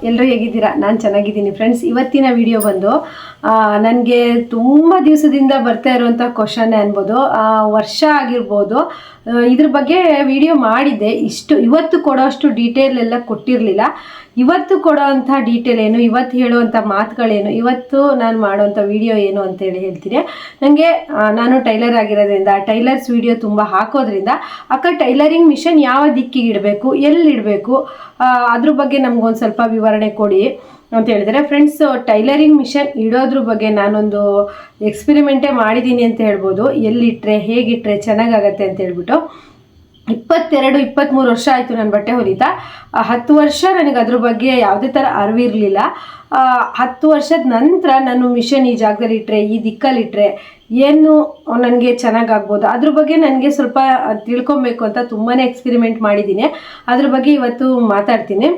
ಎಲ್ಲರೂ ಹೇಗಿದ್ದೀರಾ? ನಾನು ಚೆನ್ನಾಗಿದ್ದೀನಿ ಫ್ರೆಂಡ್ಸ್. ಇವತ್ತಿನ ವಿಡಿಯೋ ಬಂದು ನನಗೆ ತುಂಬ ದಿವಸದಿಂದ ಬರ್ತಾ ಇರುವಂಥ ಕ್ವಶನ್ ಅನ್ಬೋದು, ವರ್ಷ ಆಗಿರ್ಬೋದು. ಇದ್ರ ಬಗ್ಗೆ ವಿಡಿಯೋ ಮಾಡಿದ್ದೆ. ಇವತ್ತು ಕೊಡೋಷ್ಟು ಡೀಟೇಲ್ ಎಲ್ಲ ಕೊಟ್ಟಿರಲಿಲ್ಲ. ಇವತ್ತು ಕೊಡೋ ಅಂಥ ಡೀಟೇಲ್ ಏನು, ಇವತ್ತು ಹೇಳುವಂಥ ಮಾತುಗಳೇನು, ಇವತ್ತು ನಾನು ಮಾಡೋವಂಥ ವಿಡಿಯೋ ಏನು ಅಂತೇಳಿ ಹೇಳ್ತೀನಿ. ನನಗೆ ನಾನು ಟೈಲರ್ ಆಗಿರೋದ್ರಿಂದ ಟೈಲರ್ಸ್ ವಿಡಿಯೋ ತುಂಬ ಹಾಕೋದ್ರಿಂದ ಅಕ್ಕ ಟೈಲರಿಂಗ್ ಮಿಷನ್ ಯಾವ ದಿಕ್ಕಿಗೆ ಇಡಬೇಕು, ಎಲ್ಲಿಡಬೇಕು, ಅದ್ರ ಬಗ್ಗೆ ನಮಗೊಂದು ಸ್ವಲ್ಪ ವಿವರಣೆ ಕೊಡಿ ಅಂತ ಹೇಳಿದರೆ ಫ್ರೆಂಡ್ಸ್. ಟೈಲರಿಂಗ್ ಮಿಷನ್ ಇಡೋದ್ರ ಬಗ್ಗೆ ನಾನೊಂದು ಎಕ್ಸ್ಪೆರಿಮೆಂಟೇ ಮಾಡಿದ್ದೀನಿ ಅಂತ ಹೇಳ್ಬೋದು. ಎಲ್ಲಿಟ್ಟರೆ ಹೇಗಿಟ್ಟರೆ ಚೆನ್ನಾಗಾಗತ್ತೆ ಅಂತ ಹೇಳ್ಬಿಟ್ಟು 22-23 ವರ್ಷ ಆಯಿತು ನಾನು ಬಟ್ಟೆ ಹೊಲಿತಾ. 10 ವರ್ಷ ನನಗೆ ಅದ್ರ ಬಗ್ಗೆ ಯಾವುದೇ ಥರ ಅರಿವಿರಲಿಲ್ಲ. 10 ವರ್ಷದ ನಂತರ ನಾನು ಮಿಷನ್ ಈ ಜಾಗದಲ್ಲಿ ಇಟ್ಟರೆ, ಈ ದಿಕ್ಕಲ್ಲಿಟ್ಟರೆ ಏನು ನನಗೆ ಚೆನ್ನಾಗಾಗ್ಬೋದು ಅದ್ರ ಬಗ್ಗೆ ನನಗೆ ಸ್ವಲ್ಪ ತಿಳ್ಕೊಬೇಕು ಅಂತ ತುಂಬಾ ಎಕ್ಸ್ಪೆರಿಮೆಂಟ್ ಮಾಡಿದ್ದೀನಿ. ಅದ್ರ ಬಗ್ಗೆ ಇವತ್ತು ಮಾತಾಡ್ತೀನಿ.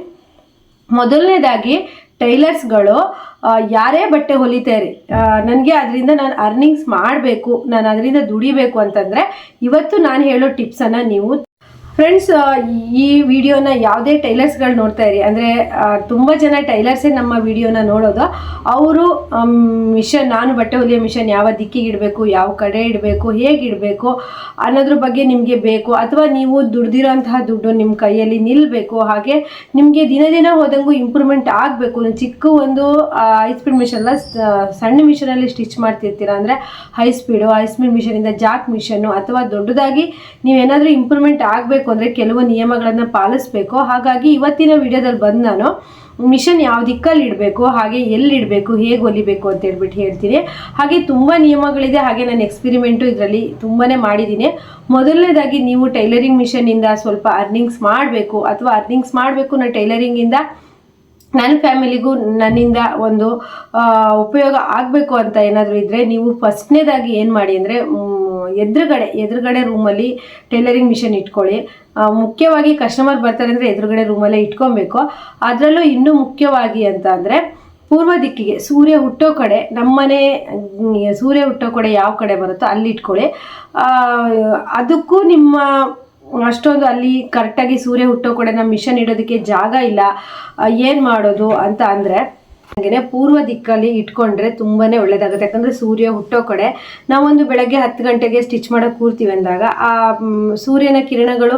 ಮೊದಲನೇದಾಗಿ ಟೈಲರ್ಸ್ಗಳು ಯಾರೇ ಬಟ್ಟೆ ಹೊಲಿತಾರೆ, ನನಗೆ ಅದರಿಂದ ನಾನು ಅರ್ನಿಂಗ್ಸ್ ಮಾಡಬೇಕು, ನಾನು ಅದರಿಂದ ದುಡಿಬೇಕು ಅಂತಂದರೆ ಇವತ್ತು ನಾನು ಹೇಳೋ ಟಿಪ್ಸನ್ನು ನೀವು ಫ್ರೆಂಡ್ಸ್ ಈ ವಿಡಿಯೋನ ಯಾವುದೇ ಟೈಲರ್ಸ್ಗಳು ನೋಡ್ತಾ ಇರಿ, ಅಂದರೆ ತುಂಬ ಜನ ಟೈಲರ್ಸೇ ನಮ್ಮ ವಿಡಿಯೋನ ನೋಡೋದು. ಅವರು ಮಿಷನ್, ನಾನು ಬಟ್ಟೆ ಹೊಲಿಯೋ ಮಿಷನ್ ಯಾವ ದಿಕ್ಕಿಗೆ ಇಡಬೇಕು, ಯಾವ ಕಡೆ ಇಡಬೇಕು, ಹೇಗಿಡಬೇಕು ಅನ್ನೋದ್ರ ಬಗ್ಗೆ ನಿಮಗೆ ಬೇಕು, ಅಥವಾ ನೀವು ದುಡ್ದಿರೋಂತಹ ದುಡ್ಡು ನಿಮ್ಮ ಕೈಯಲ್ಲಿ ನಿಲ್ಲಬೇಕು, ಹಾಗೆ ನಿಮಗೆ ದಿನ ದಿನ ಹೋದಂಗೂ ಇಂಪ್ರೂವ್ಮೆಂಟ್ ಆಗಬೇಕು. ಚಿಕ್ಕ ಒಂದು ಹೈ ಸ್ಪೀಡ್ ಮಿಷನ್ ಅಲ್ಲ, ಸಣ್ಣ ಮಿಷನಲ್ಲಿ ಸ್ಟಿಚ್ ಮಾಡ್ತಿರ್ತೀರ ಅಂದರೆ ಹೈ ಸ್ಪೀಡ್ ಮಿಷನಿಂದ ಜಾಕ್ ಮಿಷನ್ನು, ಅಥವಾ ದೊಡ್ಡದಾಗಿ ನೀವೇನಾದರೂ ಇಂಪ್ರೂವ್ಮೆಂಟ್ ಆಗಬೇಕು ಅಂದರೆ ಕೆಲವು ನಿಯಮಗಳನ್ನು ಪಾಲಿಸಬೇಕು. ಹಾಗಾಗಿ ಇವತ್ತಿನ ವಿಡಿಯೋದಲ್ಲಿ ಬಂದು ನಾನು ಮಿಷನ್ ಯಾವ ದಿಕ್ಕಲ್ಲಿ ಇಡಬೇಕು, ಹಾಗೆ ಎಲ್ಲಿಡಬೇಕು, ಹೇಗೆ ಹೊಲಿಬೇಕು ಅಂತ ಹೇಳ್ಬಿಟ್ಟು ಹೇಳ್ತೀನಿ. ಹಾಗೆ ತುಂಬ ನಿಯಮಗಳಿದೆ, ಹಾಗೆ ನಾನು ಎಕ್ಸ್ಪೆರಿಮೆಂಟು ಇದರಲ್ಲಿ ತುಂಬಾ ಮಾಡಿದ್ದೀನಿ. ಮೊದಲನೇದಾಗಿ ನೀವು ಟೈಲರಿಂಗ್ ಮಿಷನಿಂದ ಸ್ವಲ್ಪ ಅರ್ನಿಂಗ್ಸ್ ಮಾಡಬೇಕು, ಅಥವಾ ಅರ್ನಿಂಗ್ಸ್ ಮಾಡಬೇಕು ನಾನು ಟೈಲರಿಂಗಿಂದ ನನ್ನ ಫ್ಯಾಮಿಲಿಗೂ ನನ್ನಿಂದ ಒಂದು ಉಪಯೋಗ ಆಗಬೇಕು ಅಂತ ಏನಾದರೂ ಇದ್ದರೆ, ನೀವು ಫಸ್ಟ್ನೇದಾಗಿ ಏನು ಮಾಡಿ ಅಂದರೆ ಎದುರುಗಡೆ ರೂಮಲ್ಲಿ ಟೈಲರಿಂಗ್ ಮಿಷನ್ ಇಟ್ಕೊಳ್ಳಿ. ಮುಖ್ಯವಾಗಿ ಕಸ್ಟಮರ್ ಬರ್ತಾರೆ ಅಂದರೆ ಎದುರುಗಡೆ ರೂಮಲ್ಲೇ ಇಟ್ಕೊಬೇಕು. ಅದರಲ್ಲೂ ಇನ್ನೂ ಮುಖ್ಯವಾಗಿ ಅಂತ ಅಂದರೆ ಪೂರ್ವ ದಿಕ್ಕಿಗೆ, ಸೂರ್ಯ ಹುಟ್ಟೋ ಕಡೆ, ನಮ್ಮನೆ ಸೂರ್ಯ ಹುಟ್ಟೋ ಕಡೆ ಯಾವ ಕಡೆ ಬರುತ್ತೋ ಅಲ್ಲಿ ಇಟ್ಕೊಳ್ಳಿ. ಅದಕ್ಕೂ ನಿಮ್ಮ ಅಷ್ಟೊಂದು ಅಲ್ಲಿ ಕರೆಕ್ಟಾಗಿ ಸೂರ್ಯ ಹುಟ್ಟೋ ಕಡೆ ನಮ್ಮ ಮಿಷನ್ ಇಡೋದಕ್ಕೆ ಜಾಗ ಇಲ್ಲ, ಏನು ಮಾಡೋದು ಅಂತ ಅಂದರೆ ಹಾಗೆಯೇ ಪೂರ್ವ ದಿಕ್ಕಲ್ಲಿ ಇಟ್ಕೊಂಡ್ರೆ ತುಂಬಾ ಒಳ್ಳೆಯದಾಗುತ್ತೆ. ಯಾಕಂದರೆ ಸೂರ್ಯ ಹುಟ್ಟೋ ಕಡೆ ನಾವೊಂದು ಬೆಳಗ್ಗೆ 10 ಗಂಟೆಗೆ ಸ್ಟಿಚ್ ಮಾಡೋಕ್ಕೆ ಕೂರ್ತೀವಿ ಅಂದಾಗ ಆ ಸೂರ್ಯನ ಕಿರಣಗಳು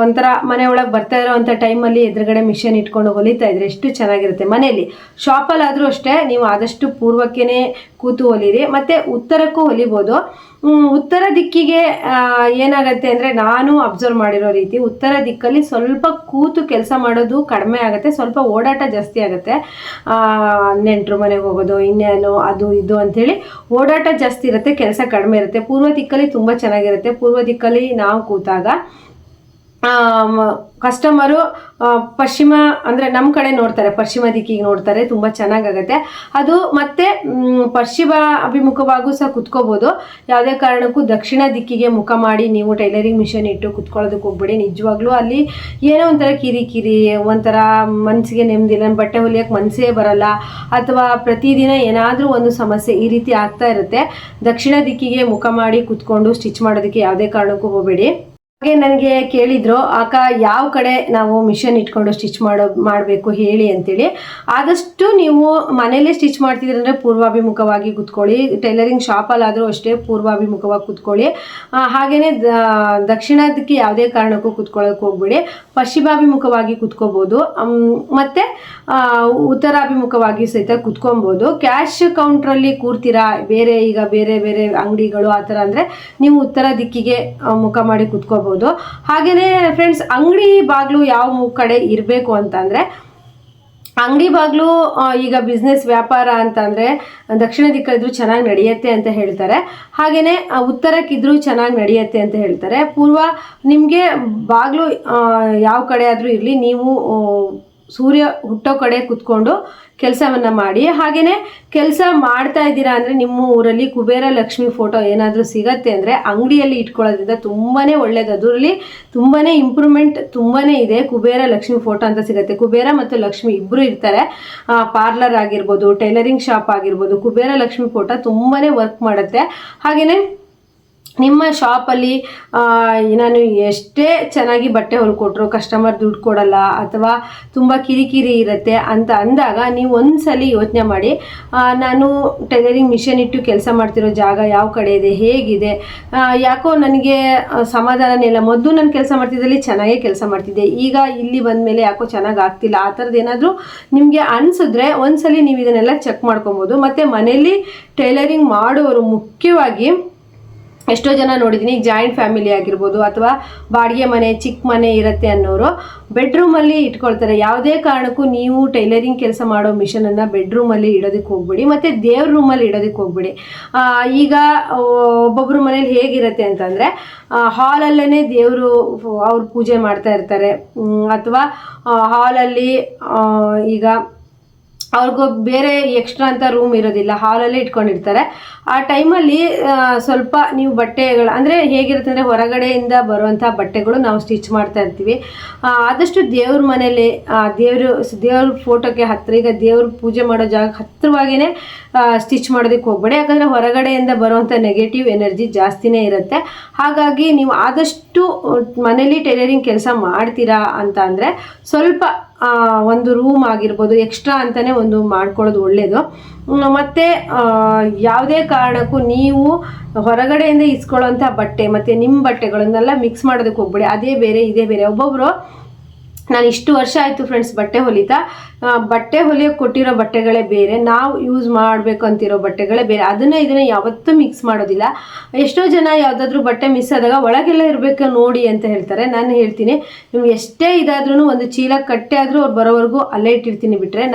ಒಂಥರ ಮನೆ ಒಳಗೆ ಬರ್ತಾ ಇರೋವಂಥ ಟೈಮಲ್ಲಿ ಎದುರುಗಡೆ ಮಿಷನ್ ಇಟ್ಕೊಂಡು ಹೊಲಿತಾ ಇದ್ರೆ ಎಷ್ಟು ಚೆನ್ನಾಗಿರುತ್ತೆ. ಮನೆಯಲ್ಲಿ ಶಾಪಲ್ಲಾದರೂ ಅಷ್ಟೇ ನೀವು ಆದಷ್ಟು ಪೂರ್ವಕ್ಕೇ ಕೂತು ಹೊಲಿರಿ, ಮತ್ತು ಉತ್ತರಕ್ಕೂ ಹೊಲಿಬೋದು. ಉತ್ತರ ದಿಕ್ಕಿಗೆ ಏನಾಗುತ್ತೆ ಅಂದರೆ ನಾನು ಅಬ್ಸರ್ವ್ ಮಾಡಿರೋ ರೀತಿ ಉತ್ತರ ದಿಕ್ಕಲ್ಲಿ ಸ್ವಲ್ಪ ಕೂತು ಕೆಲಸ ಮಾಡೋದು ಕಡಿಮೆ ಆಗುತ್ತೆ, ಸ್ವಲ್ಪ ಓಡಾಟ ಜಾಸ್ತಿ ಆಗುತ್ತೆ. ನೆಂಟರು ಮನೆಗೆ ಹೋಗೋದು, ಇನ್ನೇನು ಅದು ಇದು ಅಂಥೇಳಿ ಓಡಾಟ ಜಾಸ್ತಿ ಇರುತ್ತೆ, ಕೆಲಸ ಕಡಿಮೆ ಇರುತ್ತೆ. ಪೂರ್ವ ದಿಕ್ಕಲ್ಲಿ ತುಂಬ ಚೆನ್ನಾಗಿರುತ್ತೆ. ಪೂರ್ವ ದಿಕ್ಕಲ್ಲಿ ನಾವು ಕೂತಾಗ ಕಸ್ಟಮರು ಪಶ್ಚಿಮ ಅಂದರೆ ನಮ್ಮ ಕಡೆ ನೋಡ್ತಾರೆ, ಪಶ್ಚಿಮ ದಿಕ್ಕಿಗೆ ನೋಡ್ತಾರೆ, ತುಂಬ ಚೆನ್ನಾಗಾಗತ್ತೆ ಅದು. ಮತ್ತು ಪಶ್ಚಿಮ ಅಭಿಮುಖವಾಗೂ ಸಹ ಕುತ್ಕೋಬೋದು. ಯಾವುದೇ ಕಾರಣಕ್ಕೂ ದಕ್ಷಿಣ ದಿಕ್ಕಿಗೆ ಮುಖ ಮಾಡಿ ನೀವು ಟೈಲರಿಂಗ್ ಮಿಷನ್ ಇಟ್ಟು ಕುತ್ಕೊಳ್ಳೋದಕ್ಕೆ ಹೋಗ್ಬೇಡಿ. ನಿಜವಾಗ್ಲೂ ಅಲ್ಲಿ ಏನೋ ಒಂಥರ ಕಿರಿಕಿರಿ, ಒಂಥರ ಮನಸ್ಸಿಗೆ ನೆಮ್ಮದಿ, ನನ್ನ ಬಟ್ಟೆ ಹೊಲಿಯೋಕ್ಕೆ ಮನಸ್ಸೇ ಬರಲ್ಲ, ಅಥವಾ ಪ್ರತಿದಿನ ಏನಾದರೂ ಒಂದು ಸಮಸ್ಯೆ ಈ ರೀತಿ ಆಗ್ತಾ ಇರುತ್ತೆ. ದಕ್ಷಿಣ ದಿಕ್ಕಿಗೆ ಮುಖ ಮಾಡಿ ಕುತ್ಕೊಂಡು ಸ್ಟಿಚ್ ಮಾಡೋದಕ್ಕೆ ಯಾವುದೇ ಕಾರಣಕ್ಕೂ ಹೋಗಬೇಡಿ. ಹಾಗೆ ನನಗೆ ಕೇಳಿದ್ರು, ಅಕ್ಕ ಯಾವ ಕಡೆ ನಾವು ಮಿಷನ್ ಇಟ್ಕೊಂಡು ಸ್ಟಿಚ್ ಮಾಡಬೇಕು ಹೇಳಿ ಅಂತೇಳಿ. ಆದಷ್ಟು ನೀವು ಮನೇಲೇ ಸ್ಟಿಚ್ ಮಾಡ್ತಿದ್ರಂದರೆ ಪೂರ್ವಾಭಿಮುಖವಾಗಿ ಕೂತ್ಕೊಳ್ಳಿ. ಟೈಲರಿಂಗ್ ಶಾಪಲ್ಲಾದರೂ ಅಷ್ಟೇ ಪೂರ್ವಾಭಿಮುಖವಾಗಿ ಕೂತ್ಕೊಳ್ಳಿ. ಹಾಗೆಯೇ ದಕ್ಷಿಣದಕ್ಕೆ ಯಾವುದೇ ಕಾರಣಕ್ಕೂ ಕೂತ್ಕೊಳ್ಳೋಕೆ ಹೋಗ್ಬೇಡಿ. ಪಶ್ಚಿಮಾಭಿಮುಖವಾಗಿ ಕೂತ್ಕೋಬೋದು, ಮತ್ತು ಉತ್ತರಾಭಿಮುಖವಾಗಿ ಸಹಿತ ಕೂತ್ಕೊಬೋದು. ಕ್ಯಾಶ್ ಕೌಂಟ್ರಲ್ಲಿ ಕೂರ್ತೀರಾ, ಈಗ ಬೇರೆ ಬೇರೆ ಅಂಗಡಿಗಳು ಆ ಥರ ಅಂದರೆ ನೀವು ಉತ್ತರ ದಿಕ್ಕಿಗೆ ಮುಖ ಮಾಡಿ ಕೂತ್ಕೋಬೋದು. ಹಾಗೇನೆ ಫ್ರೆಂಡ್ಸ್, ಅಂಗಡಿ ಬಾಗಿಲು ಯಾವ ಕಡೆ ಇರಬೇಕು ಅಂತಂದರೆ, ಅಂಗಡಿ ಬಾಗಿಲು ಈಗ ಬಿಸ್ನೆಸ್ ವ್ಯಾಪಾರ ಅಂತಂದರೆ ದಕ್ಷಿಣ ದಿಕ್ಕಲ್ಲಿದ್ರೂ ಚೆನ್ನಾಗಿ ನಡೆಯುತ್ತೆ ಅಂತ ಹೇಳ್ತಾರೆ. ಹಾಗೆಯೇ ಉತ್ತರಕ್ಕಿದ್ರೂ ಚೆನ್ನಾಗಿ ನಡೆಯುತ್ತೆ ಅಂತ ಹೇಳ್ತಾರೆ. ಪೂರ್ವ ನಿಮಗೆ ಬಾಗಿಲು ಯಾವ ಕಡೆ ಆದರೂ ಇರಲಿ, ನೀವು ಸೂರ್ಯ ಹುಟ್ಟೋ ಕಡೆ ಕೂತ್ಕೊಂಡು ಕೆಲಸವನ್ನು ಮಾಡಿ. ಹಾಗೆಯೇ ಕೆಲಸ ಮಾಡ್ತಾ ಇದ್ದೀರಾ ಅಂದರೆ ನಿಮ್ಮ ಊರಲ್ಲಿ ಕುಬೇರ ಲಕ್ಷ್ಮಿ ಫೋಟೋ ಏನಾದರೂ ಸಿಗತ್ತೆ ಅಂದರೆ ಅಂಗಡಿಯಲ್ಲಿ ಇಟ್ಕೊಳ್ಳೋದ್ರಿಂದ ತುಂಬಾ ಒಳ್ಳೆಯದು. ಅದರಲ್ಲಿ ತುಂಬಾ ಇಂಪ್ರೂವ್ಮೆಂಟ್ ತುಂಬಾ ಇದೆ. ಕುಬೇರ ಲಕ್ಷ್ಮಿ ಫೋಟೋ ಅಂತ ಸಿಗುತ್ತೆ. ಕುಬೇರ ಮತ್ತು ಲಕ್ಷ್ಮಿ ಇಬ್ಬರು ಇರ್ತಾರೆ. ಪಾರ್ಲರ್ ಆಗಿರ್ಬೋದು, ಟೈಲರಿಂಗ್ ಶಾಪ್ ಆಗಿರ್ಬೋದು, ಕುಬೇರ ಲಕ್ಷ್ಮಿ ಫೋಟೋ ತುಂಬಾ ವರ್ಕ್ ಮಾಡುತ್ತೆ. ಹಾಗೆಯೇ ನಿಮ್ಮ ಶಾಪಲ್ಲಿ ನಾನು ಎಷ್ಟೇ ಚೆನ್ನಾಗಿ ಬಟ್ಟೆ ಹೊಲ್ಕೊಟ್ರು ಕಸ್ಟಮರ್ ದುಡ್ಡು ಕೊಡಲ್ಲ ಅಥವಾ ತುಂಬ ಕಿರಿಕಿರಿ ಇರುತ್ತೆ ಅಂತ ಅಂದಾಗ ನೀವು ಒಂದ್ಸಲಿ ಯೋಚನೆ ಮಾಡಿ, ನಾನು ಟೈಲರಿಂಗ್ ಮಿಷನ್ ಇಟ್ಟು ಕೆಲಸ ಮಾಡ್ತಿರೋ ಜಾಗ ಯಾವ ಕಡೆ ಇದೆ, ಹೇಗಿದೆ, ಯಾಕೋ ನನಗೆ ಸಮಾಧಾನನೇ ಇಲ್ಲ. ಮೊದಲು ನಾನು ಕೆಲಸ ಮಾಡ್ತಿದ್ದಲ್ಲಿ ಚೆನ್ನಾಗೇ ಕೆಲಸ ಮಾಡ್ತಿದ್ದೆ, ಈಗ ಇಲ್ಲಿ ಬಂದಮೇಲೆ ಯಾಕೋ ಚೆನ್ನಾಗಿ ಆಗ್ತಿಲ್ಲ. ಆ ಥರದ್ದು ಏನಾದರೂ ನಿಮಗೆ ಅನಿಸಿದ್ರೆ ಒಂದ್ಸಲಿ ನೀವು ಇದನ್ನೆಲ್ಲ ಚೆಕ್ ಮಾಡ್ಕೊಬೋದು. ಮತ್ತು ಮನೆಯಲ್ಲಿ ಟೈಲರಿಂಗ್ ಮಾಡೋರು ಮುಖ್ಯವಾಗಿ ಎಷ್ಟೋ ಜನ ನೋಡಿದ್ದೀನಿ, ಈಗ ಜಾಯಿಂಟ್ ಫ್ಯಾಮಿಲಿ ಆಗಿರ್ಬೋದು ಅಥವಾ ಬಾಡಿಗೆ ಮನೆ ಚಿಕ್ಕ ಮನೆ ಇರುತ್ತೆ ಅನ್ನೋರು ಬೆಡ್ರೂಮಲ್ಲಿ ಇಟ್ಕೊಳ್ತಾರೆ. ಯಾವುದೇ ಕಾರಣಕ್ಕೂ ನೀವು ಟೈಲರಿಂಗ್ ಕೆಲಸ ಮಾಡೋ ಮಿಷನನ್ನು ಬೆಡ್ರೂಮಲ್ಲಿ ಇಡೋದಕ್ಕೆ ಹೋಗ್ಬಿಡಿ, ಮತ್ತು ದೇವ್ರ ರೂಮಲ್ಲಿ ಇಡೋದಕ್ಕೆ ಹೋಗ್ಬಿಡಿ. ಈಗ ಒಬ್ಬೊಬ್ಬರು ಮನೇಲಿ ಹೇಗಿರುತ್ತೆ ಅಂತಂದರೆ ಹಾಲಲ್ಲೇ ದೇವರು ಅವ್ರು ಪೂಜೆ ಮಾಡ್ತಾ ಇರ್ತಾರೆ, ಅಥವಾ ಹಾಲಲ್ಲಿ ಈಗ ಅವ್ರಿಗೂ ಬೇರೆ ಎಕ್ಸ್ಟ್ರಾ ಅಂತ ರೂಮ್ ಇರೋದಿಲ್ಲ, ಹಾಲಲ್ಲೇ ಇಟ್ಕೊಂಡಿರ್ತಾರೆ. ಆ ಟೈಮಲ್ಲಿ ಸ್ವಲ್ಪ ನೀವು ಬಟ್ಟೆಗಳು ಅಂದರೆ ಹೇಗಿರುತ್ತೆ ಅಂದರೆ ಹೊರಗಡೆಯಿಂದ ಬರುವಂಥ ಬಟ್ಟೆಗಳು ನಾವು ಸ್ಟಿಚ್ ಮಾಡ್ತಾ ಇರ್ತೀವಿ. ಆದಷ್ಟು ದೇವ್ರ ಮನೇಲಿ ದೇವ್ರ ಫೋಟೋಕ್ಕೆ ಹತ್ತಿರ, ಈಗ ದೇವ್ರ ಪೂಜೆ ಮಾಡೋ ಜಾಗಕ್ಕೆ ಹತ್ತಿರವಾಗಿಯೇ ಸ್ಟಿಚ್ ಮಾಡೋದಕ್ಕೆ ಹೋಗ್ಬೇಡಿ. ಯಾಕಂದರೆ ಹೊರಗಡೆಯಿಂದ ಬರುವಂಥ ನೆಗೆಟಿವ್ ಎನರ್ಜಿ ಜಾಸ್ತಿನೇ ಇರುತ್ತೆ. ಹಾಗಾಗಿ ನೀವು ಆದಷ್ಟು ಮನೇಲಿ ಟೈಲರಿಂಗ್ ಕೆಲಸ ಮಾಡ್ತೀರಾ ಅಂತ ಅಂದರೆ ಸ್ವಲ್ಪ ಒಂದು ರೂಮ್ ಆಗಿರ್ಬೋದು ಎಕ್ಸ್ಟ್ರಾ ಅಂತಲೇ ಒಂದು ಮಾಡ್ಕೊಳ್ಳೋದು ಒಳ್ಳೆಯದು. ಮತ್ತು ಯಾವುದೇ ಕಾರಣಕ್ಕೂ ನೀವು ಹೊರಗಡೆಯಿಂದ ಇಸ್ಕೊಳ್ಳೋಂಥ ಬಟ್ಟೆ ಮತ್ತು ನಿಮ್ಮ ಬಟ್ಟೆಗಳನ್ನೆಲ್ಲ ಮಿಕ್ಸ್ ಮಾಡೋದಕ್ಕೆ ಹೋಗ್ಬೇಡಿ. ಅದೇ ಬೇರೆ ಇದೇ ಬೇರೆ. ಒಬ್ಬೊಬ್ಬರು ನಾನು ಇಷ್ಟು ವರ್ಷ ಆಯಿತು ಫ್ರೆಂಡ್ಸ್ ಬಟ್ಟೆ ಹೊಲಿಯೋಕ್ಕೆ ಕೊಟ್ಟಿರೋ ಬಟ್ಟೆಗಳೇ ಬೇರೆ, ನಾವು ಯೂಸ್ ಮಾಡಬೇಕು ಅಂತಿರೋ ಬಟ್ಟೆಗಳೇ ಬೇರೆ. ಇದನ್ನು ಯಾವತ್ತೂ ಮಿಕ್ಸ್ ಮಾಡೋದಿಲ್ಲ. ಎಷ್ಟೋ ಜನ ಯಾವುದಾದ್ರೂ ಬಟ್ಟೆ ಮಿಸ್ ಆದಾಗ ಒಳಗೆಲ್ಲ ಇರಬೇಕು ನೋಡಿ ಅಂತ ಹೇಳ್ತಾರೆ. ನಾನು ಹೇಳ್ತೀನಿ, ನೀವು ಎಷ್ಟೇ ಇದಾದ್ರೂ ಒಂದು ಚೀಲ ಕಟ್ಟೆ ಆದರೂ ಅವ್ರು ಬರೋವರೆಗೂ ಅಲ್ಲೇ ಇಟ್ಟಿರ್ತೀನಿ. ಬಿಟ್ಟರೆ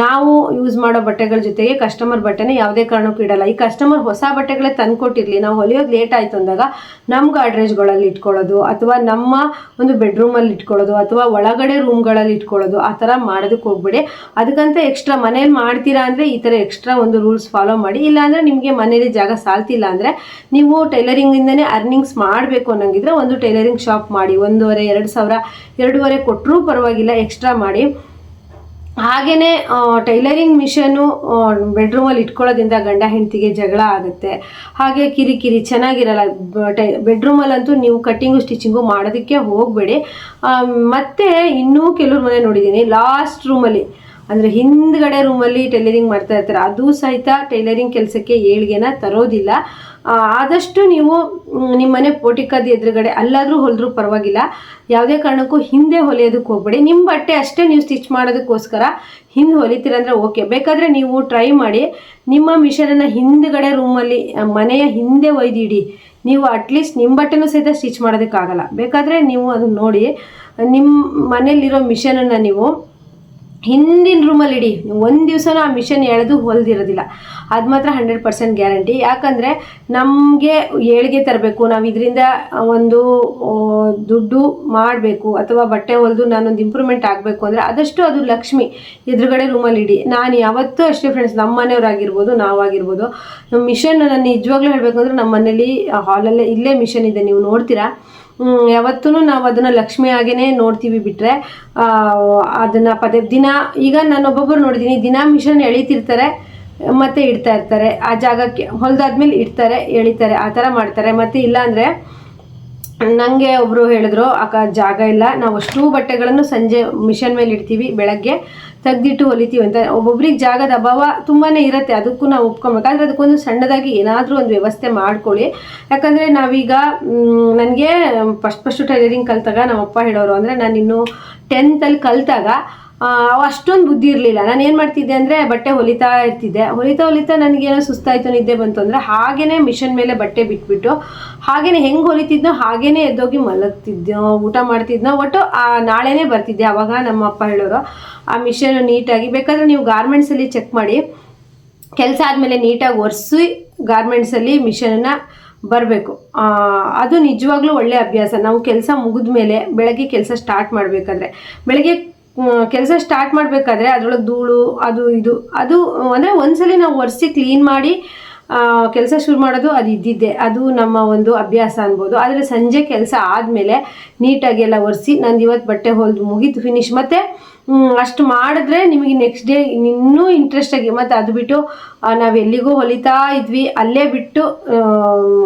ನಾವು ಯೂಸ್ ಮಾಡೋ ಬಟ್ಟೆಗಳ ಜೊತೆಗೆ ಕಸ್ಟಮರ್ ಬಟ್ಟೆನೇ ಯಾವುದೇ ಕಾರಣಕ್ಕೂ ಇಡಲ್ಲ. ಈ ಕಸ್ಟಮರ್ ಹೊಸ ಬಟ್ಟೆಗಳೇ ತಂದುಕೊಟ್ಟಿರಲಿ, ನಾವು ಹೊಲಿಯೋದು ಲೇಟ್ ಆಯಿತು ಅಂದಾಗ ನಮ್ಮ ಗಾಡ್ರೇಜ್ಗಳಲ್ಲಿ ಇಟ್ಕೊಳ್ಳೋದು, ಅಥವಾ ನಮ್ಮ ಒಂದು ಬೆಡ್ರೂಮಲ್ಲಿ ಇಟ್ಕೊಳ್ಳೋದು, ಅಥವಾ ಒಳಗಡೆ ರೂಮ್ಗಳಲ್ಲಿ ಇಟ್ಕೊಳ್ಳೋದು, ಆ ಥರ ಮಾಡೋದಕ್ಕೆ ಹೋಗ್ಬೇಡಿ. ಅದಕ್ಕಂತ ಎಕ್ಸ್ಟ್ರಾ ಮನೇಲಿ ಮಾಡ್ತೀರಾ ಅಂದರೆ ಈ ಥರ ಎಕ್ಸ್ಟ್ರಾ ಒಂದು ರೂಲ್ಸ್ ಫಾಲೋ ಮಾಡಿ. ಇಲ್ಲಾಂದರೆ ನಿಮಗೆ ಮನೇಲಿ ಜಾಗ ಸಾಲ್ತಿಲ್ಲ ಅಂದರೆ ನೀವು ಟೈಲರಿಂಗಿಂದನೇ ಅರ್ನಿಂಗ್ಸ್ ಮಾಡಬೇಕು ಅನ್ನೋಂಗಿದ್ರೆ ಒಂದು ಟೈಲರಿಂಗ್ ಶಾಪ್ ಮಾಡಿ. 1,500 2,500 ಕೊಟ್ಟರೂ ಪರವಾಗಿಲ್ಲ, ಎಕ್ಸ್ಟ್ರಾ ಮಾಡಿ. ಹಾಗೆಯೇ ಟೈಲರಿಂಗ್ ಮಿಷನ್ನು ಬೆಡ್ರೂಮಲ್ಲಿ ಇಟ್ಕೊಳ್ಳೋದ್ರಿಂದ ಗಂಡ ಹೆಂಡತಿಗೆ ಜಗಳ ಆಗುತ್ತೆ, ಹಾಗೆ ಕಿರಿಕಿರಿ ಚೆನ್ನಾಗಿರಲ್ಲ. ಬೆಡ್ರೂಮಲ್ಲಂತೂ ನೀವು ಕಟ್ಟಿಂಗು ಸ್ಟಿಚಿಂಗು ಮಾಡೋದಕ್ಕೆ ಹೋಗಬೇಡಿ. ಮತ್ತು ಇನ್ನೂ ಕೆಲವ್ರ ಮನೆ ನೋಡಿದ್ದೀನಿ, ಲಾಸ್ಟ್ ರೂಮಲ್ಲಿ ಅಂದರೆ ಹಿಂದ್ಗಡೆ ರೂಮಲ್ಲಿ ಟೈಲರಿಂಗ್ ಮಾಡ್ತಾ ಇರ್ತಾರೆ. ಅದು ಸಹಿತ ಟೈಲರಿಂಗ್ ಕೆಲಸಕ್ಕೆ ಏಳ್ಗೆನ ತರೋದಿಲ್ಲ. ಆದಷ್ಟು ನೀವು ನಿಮ್ಮ ಮನೆ ಪೋಟಿಕದ ಎದುರುಗಡೆ ಅಲ್ಲಾದರೂ ಹೊಲಿದ್ರೂ ಪರವಾಗಿಲ್ಲ, ಯಾವುದೇ ಕಾರಣಕ್ಕೂ ಹಿಂದೆ ಹೊಲಿಯೋದಕ್ಕೆ ಹೋಗ್ಬೇಡಿ. ನಿಮ್ಮ ಬಟ್ಟೆ ಅಷ್ಟೇ ನೀವು ಸ್ಟಿಚ್ ಮಾಡೋದಕ್ಕೋಸ್ಕರ ಹಿಂದೆ ಹೊಲಿತೀರಂದರೆ ಓಕೆ, ಬೇಕಾದರೆ ನೀವು ಟ್ರೈ ಮಾಡಿ. ನಿಮ್ಮ ಮಿಷನನ್ನು ಹಿಂದ್ಗಡೆ ರೂಮಲ್ಲಿ ಮನೆಯ ಹಿಂದೆ ಒಯ್ದಿಡಿ. ನೀವು ಅಟ್ಲೀಸ್ಟ್ ನಿಮ್ಮ ಬಟ್ಟೆನೂ ಸಹಿತ ಸ್ಟಿಚ್ ಮಾಡೋದಕ್ಕಾಗಲ್ಲ. ಬೇಕಾದರೆ ನೀವು ಅದನ್ನು ನೋಡಿ, ನಿಮ್ಮ ಮನೇಲಿರೋ ಮಿಷನನ್ನು ನೀವು ಹಿಂದಿನ ರೂಮಲ್ಲಿ ಇಡಿ. ಒಂದು ದಿವಸನೂ ಆ ಮಿಷನ್ ಎಳೆದು ಹೊಲ್ದಿರೋದಿಲ್ಲ, ಅದು ಮಾತ್ರ 100% ಗ್ಯಾರಂಟಿ. ಯಾಕಂದರೆ ನಮಗೆ ಏಳಿಗೆ ತರಬೇಕು, ನಾವು ಇದರಿಂದ ಒಂದು ದುಡ್ಡು ಮಾಡಬೇಕು, ಅಥವಾ ಬಟ್ಟೆ ಹೊಲಿದು ನಾನೊಂದು ಇಂಪ್ರೂವ್ಮೆಂಟ್ ಆಗಬೇಕು ಅಂದರೆ ಆದಷ್ಟು ಅದು ಲಕ್ಷ್ಮಿ ಎದುರುಗಡೆ ರೂಮಲ್ಲಿ ಇಡಿ. ನಾನು ಯಾವತ್ತೂ ಅಷ್ಟೇ ಫ್ರೆಂಡ್ಸ್, ನಮ್ಮ ಮನೆಯವರಾಗಿರ್ಬೋದು ನಾವಾಗಿರ್ಬೋದು, ನಮ್ಮ ಮಿಷನ್ ನಾನು ನಿಜವಾಗ್ಲೂ ಹೇಳಬೇಕು ಅಂದರೆ ನಮ್ಮ ಮನೇಲಿ ಹಾಲಲ್ಲೇ ಇಲ್ಲೇ ಮಿಷನ್ ಇದೆ, ನೀವು ನೋಡ್ತೀರಾ. ಯಾವತ್ತೂ ನಾವು ಅದನ್ನು ಲಕ್ಷ್ಮಿ ಆಗೇ ನೋಡ್ತೀವಿ. ಬಿಟ್ಟರೆ ಅದನ್ನು ದಿನ ಈಗ ನಾನು ಒಬ್ಬೊಬ್ಬರು ನೋಡಿದ್ದೀನಿ, ದಿನ ಮಿಷನ್ ಎಳಿತಿರ್ತಾರೆ ಮತ್ತು ಇಡ್ತಾ ಇರ್ತಾರೆ. ಆ ಜಾಗಕ್ಕೆ ಹೊಲ್ದಾದ್ಮೇಲೆ ಇಡ್ತಾರೆ, ಎಳಿತಾರೆ, ಆ ಥರ ಮಾಡ್ತಾರೆ. ಮತ್ತು ಇಲ್ಲಾಂದರೆ ನನಗೆ ಒಬ್ಬರು ಹೇಳಿದ್ರು, ಜಾಗ ಇಲ್ಲ, ನಾವು ಅಷ್ಟೂ ಬಟ್ಟೆಗಳನ್ನು ಸಂಜೆ ಮಿಷನ್ ಮೇಲೆ ಇಡ್ತೀವಿ, ಬೆಳಗ್ಗೆ ತೆಗ್ದಿಟ್ಟು ಹೊಲಿತೀವಿ ಅಂತ. ಒಬ್ಬೊಬ್ರಿಗೆ ಜಾಗದ ಅಭಾವ ತುಂಬಾ ಇರುತ್ತೆ, ಅದಕ್ಕೂ ನಾವು ಒಪ್ಕೊಬೇಕಾದ್ರೆ ಅದಕ್ಕೊಂದು ಸಣ್ಣದಾಗಿ ಏನಾದರೂ ಒಂದು ವ್ಯವಸ್ಥೆ ಮಾಡ್ಕೊಳ್ಳಿ. ಯಾಕಂದರೆ ನಾವೀಗ ನನಗೆ ಫಸ್ಟು ಟೈಲರಿಂಗ್ ಕಲಿತಾಗ ನಮ್ಮಪ್ಪ ಹೇಳೋರು, ಅಂದರೆ ನಾನು ಇನ್ನೂ 10th ಕಲಿತಾಗ ಅಷ್ಟೊಂದು ಬುದ್ಧಿ ಇರಲಿಲ್ಲ. ನಾನು ಏನು ಮಾಡ್ತಿದ್ದೆ ಅಂದರೆ ಬಟ್ಟೆ ಹೊಲಿತಾ ಇರ್ತಿದ್ದೆ. ಹೊಲಿತಾ ನನಗೇನೋ ಸುಸ್ತಾಯಿತು, ನಿದ್ದೆ ಬಂತು ಅಂದರೆ ಹಾಗೇ ಮಿಷನ್ ಮೇಲೆ ಬಟ್ಟೆ ಬಿಟ್ಬಿಟ್ಟು ಹಾಗೇ ಹೆಂಗೆ ಹೊಲಿತಿದ್ನೋ ಹಾಗೇ ಎದ್ದೋಗಿ ಮಲಗ್ತಿದ್ದೋ, ಊಟ ಮಾಡ್ತಿದ್ನೋ, ಒಟ್ಟು ನಾಳೆನೇ ಬರ್ತಿದ್ದೆ. ಆವಾಗ ನಮ್ಮ ಅಪ್ಪ ಹೇಳೋರು, ಆ ಮಿಷನ್ ನೀಟಾಗಿ, ಬೇಕಾದರೆ ನೀವು ಗಾರ್ಮೆಂಟ್ಸಲ್ಲಿ ಚೆಕ್ ಮಾಡಿ, ಕೆಲಸ ಆದಮೇಲೆ ನೀಟಾಗಿ ಒರೆಸಿ ಗಾರ್ಮೆಂಟ್ಸಲ್ಲಿ ಮಿಷನನ್ನು ಬರಬೇಕು. ಅದು ನಿಜವಾಗ್ಲೂ ಒಳ್ಳೆ ಅಭ್ಯಾಸ. ನಾವು ಕೆಲಸ ಮುಗಿದ ಮೇಲೆ ಬೆಳಗ್ಗೆ ಕೆಲಸ ಸ್ಟಾರ್ಟ್ ಮಾಡಬೇಕಾದ್ರೆ, ಬೆಳಗ್ಗೆ ಕೆಲಸ ಸ್ಟಾರ್ಟ್ ಮಾಡಬೇಕಾದ್ರೆ ಅದರೊಳಗೆ ಧೂಳು ಅದು ಅಂದರೆ ಒಂದ್ಸಲಿ ನಾವು ಒರೆಸಿ ಕ್ಲೀನ್ ಮಾಡಿ ಕೆಲಸ ಶುರು ಮಾಡೋದು ಅದು ಇದ್ದಿದ್ದೆ, ಅದು ನಮ್ಮ ಒಂದು ಅಭ್ಯಾಸ ಅನ್ಬೋದು. ಆದರೆ ಸಂಜೆ ಕೆಲಸ ಆದಮೇಲೆ ನೀಟಾಗಿ ಎಲ್ಲ ಒರೆಸಿ ನಂದು ಇವತ್ತು ಬಟ್ಟೆ ಹೊಲಿದು ಮುಗೀತು ಫಿನಿಶ್. ಮತ್ತು ಅಷ್ಟು ಮಾಡಿದ್ರೆ ನಿಮಗೆ ನೆಕ್ಸ್ಟ್ ಡೇ ಇನ್ನೂ ಇಂಟ್ರೆಸ್ಟಾಗಿ, ಮತ್ತು ಅದು ಬಿಟ್ಟು ನಾವು ಎಲ್ಲಿಗೂ ಹೊಲಿತಾ ಇದ್ವಿ ಅಲ್ಲೇ ಬಿಟ್ಟು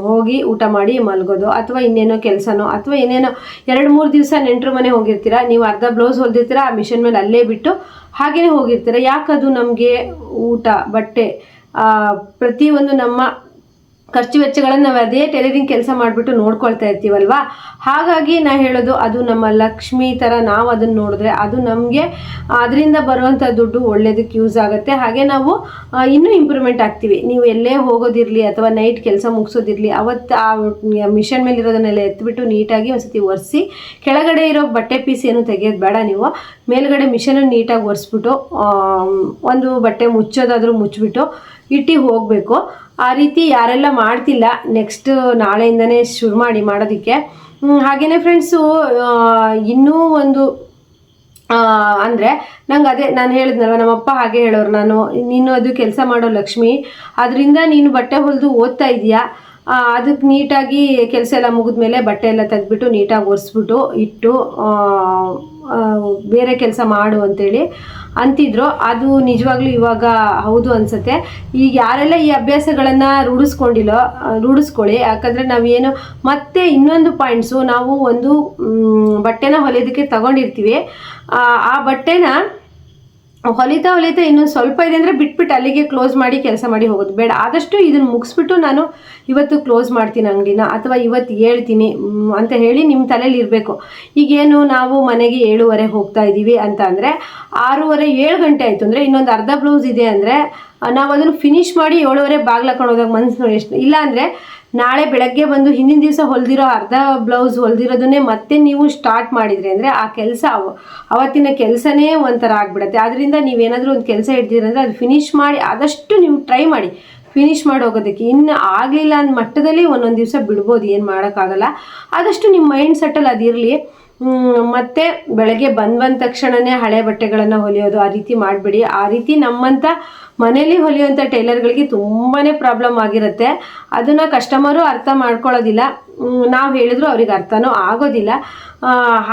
ಹೋಗಿ ಊಟ ಮಾಡಿ ಮಲಗೋದು, ಅಥವಾ ಇನ್ನೇನೋ ಕೆಲಸನೋ ಅಥವಾ ಏನೇನೋ 2-3 ದಿವಸ ನೆಂಟರು ಮನೆ ಹೋಗಿರ್ತೀರ, ನೀವು ಅರ್ಧ ಬ್ಲೌಸ್ ಹೊಲ್ದಿರ್ತೀರ, ಆ ಮಿಷನ್ ಮೇಲೆ ಅಲ್ಲೇ ಬಿಟ್ಟು ಹಾಗೇ ಹೋಗಿರ್ತೀರ. ಯಾಕದು ನಮಗೆ ಊಟ ಬಟ್ಟೆ ಪ್ರತಿಯೊಂದು ನಮ್ಮ ಖರ್ಚು ವೆಚ್ಚಗಳನ್ನು ನಾವು ಅದೇ ಟೈಲರಿಂಗ್ ಕೆಲಸ ಮಾಡಿಬಿಟ್ಟು ನೋಡ್ಕೊಳ್ತಾ ಇರ್ತೀವಲ್ವಾ. ಹಾಗಾಗಿ ನಾ ಹೇಳೋದು, ಅದು ನಮ್ಮ ಲಕ್ಷ್ಮಿ ಥರ ನಾವು ಅದನ್ನು ನೋಡಿದ್ರೆ ಅದು ನಮಗೆ ಅದರಿಂದ ಬರುವಂಥ ದುಡ್ಡು ಒಳ್ಳೇದಕ್ಕೆ ಯೂಸ್ ಆಗುತ್ತೆ. ಹಾಗೆ ನಾವು ಇನ್ನೂ ಇಂಪ್ರೂವ್ಮೆಂಟ್ ಆಗ್ತೀವಿ. ನೀವು ಎಲ್ಲೇ ಹೋಗೋದಿರಲಿ ಅಥವಾ ನೈಟ್ ಕೆಲಸ ಮುಗಿಸೋದಿರಲಿ, ಅವತ್ತು ಆ ಮಿಷನ್ ಮೇಲೆ ಇರೋದನ್ನೆಲ್ಲ ಎತ್ಬಿಟ್ಟು ನೀಟಾಗಿ ಒಂದ್ಸತಿ ಒರೆಸಿ, ಕೆಳಗಡೆ ಇರೋ ಬಟ್ಟೆ ಪೀಸ್ ಏನು ತೆಗೆಯೋದು ಬೇಡ, ನೀವು ಮೇಲ್ಗಡೆ ಮಿಷನನ್ನು ನೀಟಾಗಿ ಒರೆಸ್ಬಿಟ್ಟು ಒಂದು ಬಟ್ಟೆ ಮುಚ್ಚೋದಾದರೂ ಮುಚ್ಚಿಬಿಟ್ಟು ಇಟ್ಟು ಹೋಗಬೇಕು. ಆ ರೀತಿ ಯಾರೆಲ್ಲ ಮಾಡ್ತಿಲ್ಲ, ನೆಕ್ಸ್ಟ್ ನಾಳೆಯಿಂದನೇ ಶುರು ಮಾಡಿ ಮಾಡೋದಕ್ಕೆ. ಹಾಗೆಯೇ ಫ್ರೆಂಡ್ಸು, ಇನ್ನೂ ಒಂದು ಅಂದರೆ ನಂಗೆ ಅದೇ ನಾನು ಹೇಳಿದ್ನಲ್ವ, ನಮ್ಮಪ್ಪ ಹಾಗೆ ಹೇಳೋರು, ನೀನು ಅದು ಕೆಲಸ ಮಾಡೋ ಲಕ್ಷ್ಮಿ, ಅದರಿಂದ ನೀನು ಬಟ್ಟೆ ಹೊಲಿದು ಓದ್ತಾ ಇದೆಯಾ, ಅದಕ್ಕೆ ನೀಟಾಗಿ ಕೆಲಸ ಎಲ್ಲ ಮುಗಿದ್ಮೇಲೆ ಬಟ್ಟೆ ಎಲ್ಲ ತೆಗೆದ್ಬಿಟ್ಟು ನೀಟಾಗಿ ಒರೆಸ್ಬಿಟ್ಟು ಇಟ್ಟು ಬೇರೆ ಕೆಲಸ ಮಾಡು ಅಂತೇಳಿ ಅಂತಿದ್ರು. ಅದು ನಿಜವಾಗ್ಲೂ ಇವಾಗ ಹೌದು ಅನಿಸುತ್ತೆ. ಈಗ ಯಾರೆಲ್ಲ ಈ ಅಭ್ಯಾಸಗಳನ್ನು ರೂಢಿಸ್ಕೊಳ್ಳಿ. ಯಾಕಂದರೆ ನಾವೇನು ಮತ್ತೆ ಇನ್ನೊಂದು ಪಾಯಿಂಟ್ಸು, ನಾವು ಒಂದು ಬಟ್ಟೆನ ಹೊಲಿಯೋದಕ್ಕೆ ತಗೊಂಡಿರ್ತೀವಿ, ಆ ಬಟ್ಟೆನ ಹೊಲಿತಾ ಇನ್ನೊಂದು ಸ್ವಲ್ಪ ಇದೆ ಅಂದರೆ ಬಿಟ್ಬಿಟ್ಟು ಅಲ್ಲಿಗೆ ಕ್ಲೋಸ್ ಮಾಡಿ ಕೆಲಸ ಮಾಡಿ ಹೋಗೋದು ಬೇಡ. ಆದಷ್ಟು ಇದನ್ನು ಮುಗಿಸ್ಬಿಟ್ಟು ನಾನು ಇವತ್ತು ಕ್ಲೋಸ್ ಮಾಡ್ತೀನಿ ಅಂಗಡಿನ, ಅಥವಾ ಇವತ್ತು ಹೇಳ್ತೀನಿ ಅಂತ ಹೇಳಿ ನಿಮ್ಮ ತಲೆಯಲ್ಲಿ ಇರಬೇಕು. ಈಗೇನು ನಾವು ಮನೆಗೆ 7:30 ಹೋಗ್ತಾ ಇದ್ದೀವಿ ಅಂತ ಅಂದರೆ 6:30-7 ಗಂಟೆ ಆಯಿತು ಅಂದರೆ ಇನ್ನೊಂದು ಅರ್ಧ ಬ್ಲೌಸ್ ಇದೆ ಅಂದರೆ ನಾವು ಅದನ್ನು ಫಿನಿಷ್ ಮಾಡಿ 7:30 ಬಾಗ್ಲಾಕೊಂಡು ಹೋದಾಗ ಮನಸ್ಸು ನೋಡಿ ಎಷ್ಟು. ಇಲ್ಲಾಂದರೆ ನಾಳೆ ಬೆಳಗ್ಗೆ ಬಂದು ಹಿಂದಿನ ದಿವಸ ಹೊಲಿದಿರೋ ಅರ್ಧ ಬ್ಲೌಸ್ ಹೊಲಿದಿರೋದನ್ನೇ ಮತ್ತೆ ನೀವು ಸ್ಟಾರ್ಟ್ ಮಾಡಿದ್ರಿ ಅಂದರೆ ಆ ಕೆಲಸ ಅವತ್ತಿನ ಕೆಲಸನೇ ಒಂಥರ ಆಗಿಬಿಡುತ್ತೆ. ಆದ್ದರಿಂದ ನೀವೇನಾದರೂ ಒಂದು ಕೆಲಸ ಹಿಡ್ದಿರಂದರೆ ಅದು ಫಿನಿಷ್ ಮಾಡಿ ಆದಷ್ಟು ನೀವು ಟ್ರೈ ಮಾಡಿ ಫಿನಿಷ್ ಮಾಡಿ ಹೋಗೋದಕ್ಕೆ. ಇನ್ನು ಆಗಲಿಲ್ಲ ಅಂದ ಮಟ್ಟದಲ್ಲಿ ಒಂದೊಂದು ದಿವಸ ಬಿಡ್ಬೋದು, ಏನು ಮಾಡೋಕ್ಕಾಗಲ್ಲ. ಆದಷ್ಟು ನಿಮ್ಮ ಮೈಂಡ್ ಸೆಟ್ಟಲ್ಲಿ ಅದಿರಲಿ. ಮತ್ತು ಬೆಳಗ್ಗೆ ಬಂದ ತಕ್ಷಣವೇ ಹಳೆ ಬಟ್ಟೆಗಳನ್ನು ಹೊಲಿಯೋದು ಆ ರೀತಿ ಮಾಡಬೇಡಿ. ಆ ರೀತಿ ನಮ್ಮಂಥ ಮನೇಲಿ ಹೊಲಿಯುವಂಥ ಟೈಲರ್ಗಳಿಗೆ ತುಂಬಾ ಪ್ರಾಬ್ಲಮ್ ಆಗಿರುತ್ತೆ. ಅದನ್ನು ಕಸ್ಟಮರು ಅರ್ಥ ಮಾಡ್ಕೊಳ್ಳೋದಿಲ್ಲ, ನಾವು ಹೇಳಿದ್ರು ಅವ್ರಿಗೆ ಅರ್ಥನೂ ಆಗೋದಿಲ್ಲ.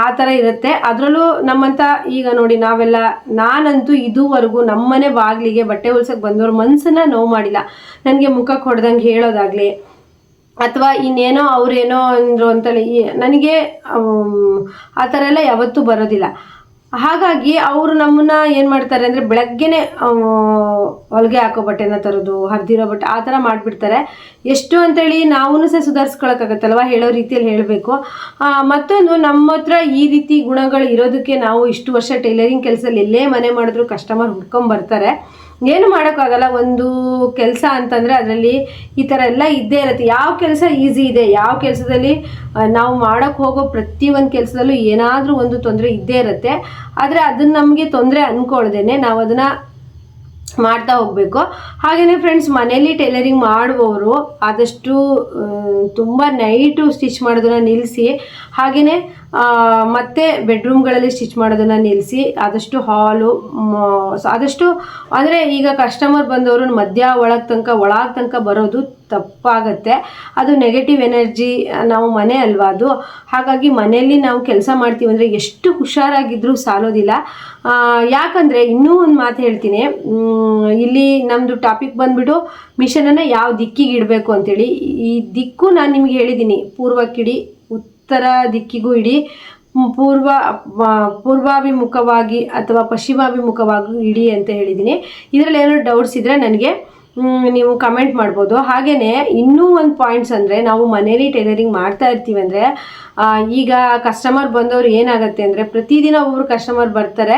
ಆ ಥರ ಇರುತ್ತೆ. ಅದರಲ್ಲೂ ನಮ್ಮಂಥ ಈಗ ನೋಡಿ ನಾನಂತೂ ಇದುವರೆಗೂ ನಮ್ಮನೆ ಬಾಗಿಲಿಗೆ ಬಟ್ಟೆ ಹೊಲ್ಸಕ್ಕೆ ಬಂದವ್ರ ಮನಸ್ಸನ್ನ ನೋವು ಮಾಡಿಲ್ಲ. ನನಗೆ ಮುಖಕ್ಕೆ ಹೊಡೆದಂಗೆ ಹೇಳೋದಾಗಲಿ ಅಥವಾ ಇನ್ನೇನೋ ಅವರೇನೋ ಅಂದರು ಅಂತೇಳಿ ನನಗೆ ಆ ಥರ ಎಲ್ಲ ಯಾವತ್ತೂ ಬರೋದಿಲ್ಲ. ಹಾಗಾಗಿ ಅವರು ನಮ್ಮನ್ನ ಏನು ಮಾಡ್ತಾರೆ ಅಂದರೆ ಬೆಳಗ್ಗೆನೇ ಹೊಲಿಗೆ ಹಾಕೋ ಬಟ್ಟೆನ ತರೋದು, ಹರಿದಿರೋ ಬಟ್ಟೆ ಆ ಥರ ಮಾಡಿಬಿಡ್ತಾರೆ. ಎಷ್ಟು ಅಂತೇಳಿ ನಾವು ಸಹ ಸುಧಾರಿಸ್ಕೊಳಕ್ಕಾಗತ್ತಲ್ವ, ಹೇಳೋ ರೀತಿಯಲ್ಲಿ ಹೇಳಬೇಕು. ಮತ್ತೊಂದು, ನಮ್ಮ ಹತ್ರ ಈ ರೀತಿ ಗುಣಗಳು ಇರೋದಕ್ಕೆ ನಾವು ಇಷ್ಟು ವರ್ಷ ಟೈಲರಿಂಗ್ ಕೆಲಸದಲ್ಲಿ ಎಲ್ಲೇ ಮನೆ ಮಾಡಿದ್ರು ಕಸ್ಟಮರ್ ಹುಡ್ಕೊಂಬರ್ತಾರೆ. ಏನು ಮಾಡೋಕ್ಕಾಗಲ್ಲ. ಒಂದು ಕೆಲಸ ಅಂತಂದರೆ ಅದರಲ್ಲಿ ಈ ಥರ ಎಲ್ಲ ಇದ್ದೇ ಇರುತ್ತೆ. ಯಾವ ಕೆಲಸ ಈಸಿ ಇದೆ, ಯಾವ ಕೆಲಸದಲ್ಲಿ ನಾವು ಮಾಡೋಕ್ಕೆ ಹೋಗೋ ಪ್ರತಿಯೊಂದು ಕೆಲಸದಲ್ಲೂ ಏನಾದರೂ ಒಂದು ತೊಂದರೆ ಇದ್ದೇ ಇರುತ್ತೆ. ಆದರೆ ಅದನ್ನು ನಮಗೆ ತೊಂದರೆ ಅಂದ್ಕೊಳ್ದೇನೆ ನಾವು ಅದನ್ನು ಮಾಡ್ತಾ ಹೋಗಬೇಕು. ಹಾಗೆಯೇ ಫ್ರೆಂಡ್ಸ್, ಮನೇಲಿ ಟೈಲರಿಂಗ್ ಮಾಡುವವರು ಆದಷ್ಟು ತುಂಬ ನೈಟು ಸ್ಟಿಚ್ ಮಾಡೋದನ್ನು ನಿಲ್ಲಿಸಿ, ಹಾಗೆಯೇ ಮತ್ತು ಬೆಡ್ರೂಮ್ಗಳಲ್ಲಿ ಸ್ಟಿಚ್ ಮಾಡೋದನ್ನು ನಿಲ್ಲಿಸಿ, ಆದಷ್ಟು ಹಾಲು ಆದಷ್ಟು ಅಂದರೆ ಈಗ ಕಸ್ಟಮರ್ ಬಂದವರು ಒಳಗೆ ತನಕ ಬರೋದು ತಪ್ಪಾಗತ್ತೆ. ಅದು ನೆಗೆಟಿವ್ ಎನರ್ಜಿ. ನಾವು ಮನೆ ಅಲ್ವಾ ಅದು. ಹಾಗಾಗಿ ಮನೆಯಲ್ಲಿ ನಾವು ಕೆಲಸ ಮಾಡ್ತೀವಿ ಅಂದರೆ ಎಷ್ಟು ಹುಷಾರಾಗಿದ್ದರೂ ಸಾಲೋದಿಲ್ಲ. ಯಾಕಂದರೆ ಇನ್ನೂ ಒಂದು ಮಾತು ಹೇಳ್ತೀನಿ, ಇಲ್ಲಿ ನಮ್ಮದು ಟಾಪಿಕ್ ಬಂದುಬಿಟ್ಟು ಮಿಷನನ್ನು ಯಾವ ದಿಕ್ಕಿಗೆ ಇಡಬೇಕು ಅಂತೇಳಿ. ಈ ದಿಕ್ಕು ನಾನು ನಿಮಗೆ ಹೇಳಿದ್ದೀನಿ, ಪೂರ್ವಕ್ಕಿಡಿ, ಉತ್ತರ ದಿಕ್ಕಿಗೂ ಇಡಿ, ಪೂರ್ವಾಭಿಮುಖವಾಗಿ ಅಥವಾ ಪಶ್ಚಿಮಾಭಿಮುಖವಾಗಿ ಇಡಿ ಅಂತ ಹೇಳಿದ್ದೀನಿ. ಇದರಲ್ಲಿ ಏನೋ ಡೌಟ್ಸ್ ಇದ್ದರೆ ನನಗೆ ನೀವು ಕಮೆಂಟ್ ಮಾಡ್ಬೋದು. ಹಾಗೆಯೇ ಇನ್ನೂ ಒಂದು ಪಾಯಿಂಟ್ಸ್ ಅಂದರೆ, ನಾವು ಮನೇಲಿ ಟೈಲರಿಂಗ್ ಮಾಡ್ತಾ ಇರ್ತೀವಿ ಅಂದರೆ ಈಗ ಕಸ್ಟಮರ್ ಬಂದವರು ಏನಾಗುತ್ತೆ ಅಂದರೆ, ಪ್ರತಿದಿನ ಒಬ್ಬರು ಕಸ್ಟಮರ್ ಬರ್ತಾರೆ,